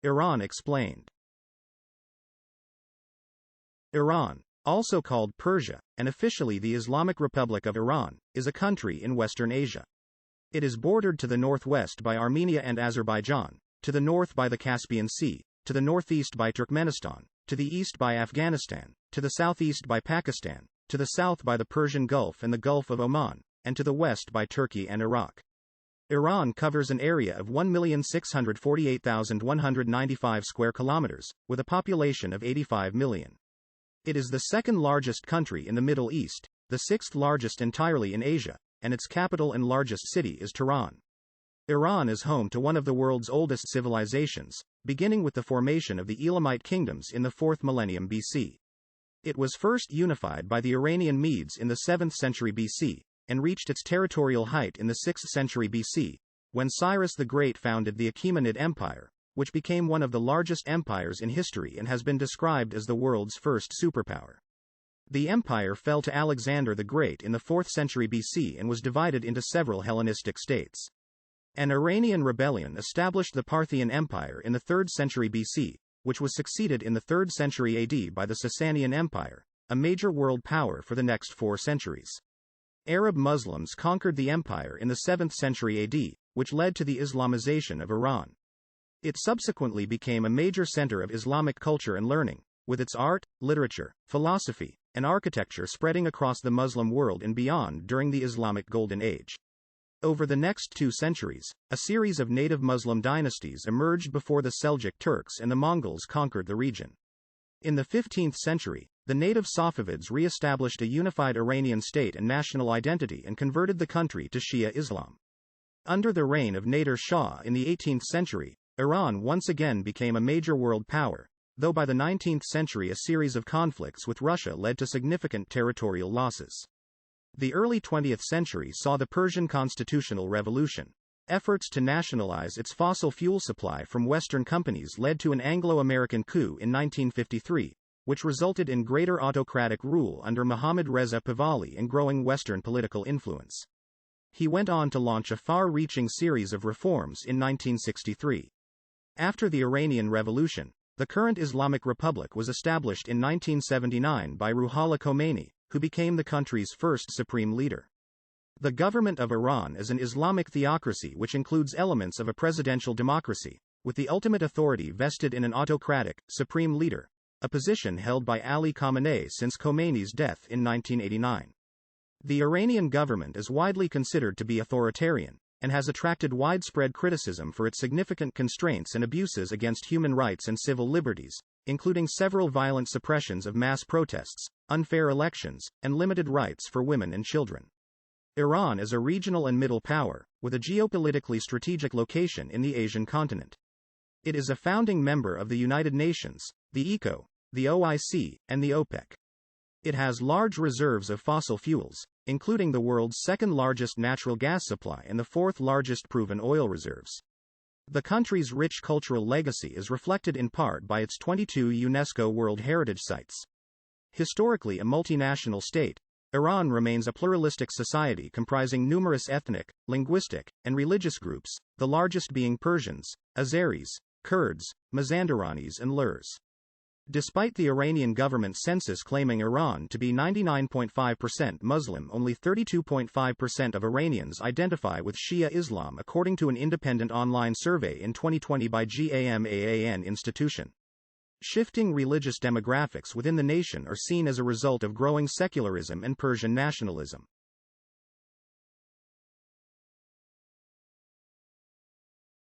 Iran explained. Iran, also called Persia, and officially the Islamic Republic of Iran, is a country in Western Asia. It is bordered to the northwest by Armenia and Azerbaijan, to the north by the Caspian Sea, to the northeast by Turkmenistan, to the east by Afghanistan, to the southeast by Pakistan, to the south by the Persian Gulf and the Gulf of Oman, and to the west by Turkey and Iraq. Iran covers an area of 1,648,195 square kilometers, with a population of 85 million. It is the second largest country in the Middle East, the sixth largest entirely in Asia, and its capital and largest city is Tehran. Iran is home to one of the world's oldest civilizations, beginning with the formation of the Elamite kingdoms in the 4th millennium BC. It was first unified by the Iranian Medes in the 7th century BC, and reached its territorial height in the 6th century BC, when Cyrus the Great founded the Achaemenid Empire, which became one of the largest empires in history and has been described as the world's first superpower. The empire fell to Alexander the Great in the 4th century BC and was divided into several Hellenistic states. An Iranian rebellion established the Parthian Empire in the 3rd century BC, which was succeeded in the 3rd century AD by the Sasanian Empire, a major world power for the next 4 centuries. Arab Muslims conquered the empire in the 7th century AD, which led to the Islamization of Iran. It subsequently became a major center of Islamic culture and learning, with its art, literature, philosophy, and architecture spreading across the Muslim world and beyond during the Islamic Golden Age. Over the next 2 centuries, a series of native Muslim dynasties emerged before the Seljuk Turks and the Mongols conquered the region. In the 15th century, the native Safavids re-established a unified Iranian state and national identity and converted the country to Shia Islam. Under the reign of Nader Shah in the 18th century, Iran once again became a major world power, though by the 19th century a series of conflicts with Russia led to significant territorial losses. The early 20th century saw the Persian Constitutional Revolution. Efforts to nationalize its fossil fuel supply from Western companies led to an Anglo-American coup in 1953, which resulted in greater autocratic rule under Mohammad Reza Pahlavi and growing Western political influence. He went on to launch a far-reaching series of reforms in 1963. After the Iranian Revolution, the current Islamic Republic was established in 1979 by Ruhollah Khomeini, who became the country's first supreme leader. The government of Iran is an Islamic theocracy which includes elements of a presidential democracy, with the ultimate authority vested in an autocratic, supreme leader, a position held by Ali Khamenei since Khomeini's death in 1989. The Iranian government is widely considered to be authoritarian, and has attracted widespread criticism for its significant constraints and abuses against human rights and civil liberties, including several violent suppressions of mass protests, unfair elections, and limited rights for women and children. Iran is a regional and middle power, with a geopolitically strategic location in the Asian continent. It is a founding member of the United Nations, the ECO, the OIC, and the OPEC. It has large reserves of fossil fuels, including the world's second-largest natural gas supply and the fourth-largest proven oil reserves. The country's rich cultural legacy is reflected in part by its 22 UNESCO World Heritage Sites. Historically a multinational state, Iran remains a pluralistic society comprising numerous ethnic, linguistic, and religious groups, the largest being Persians, Azeris, Kurds, Mazandaranis and Lurs. Despite the Iranian government census claiming Iran to be 99.5% Muslim, only 32.5% of Iranians identify with Shia Islam according to an independent online survey in 2020 by GAMAAN institution. Shifting religious demographics within the nation are seen as a result of growing secularism and Persian nationalism.